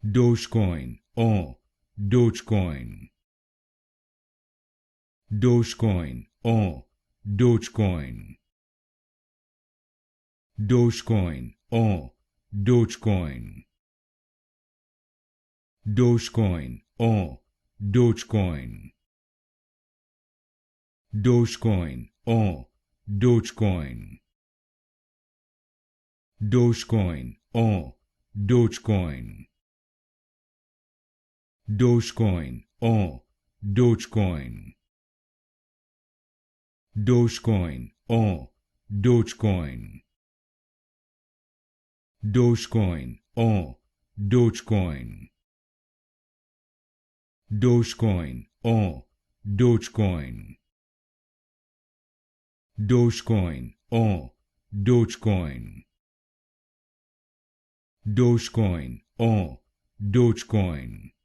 Dogecoin or Dogecoin. Dogecoin or Dogecoin. Dogecoin or Dogecoin. Dogecoin or Dogecoin. Dogecoin or Dogecoin. Dogecoin or Dogecoin. Dogecoin or Dogecoin. Dogecoin or Dogecoin. Dogecoin or Dogecoin. Dogecoin or Dogecoin. Dogecoin or Dogecoin. Dogecoin or Dogecoin.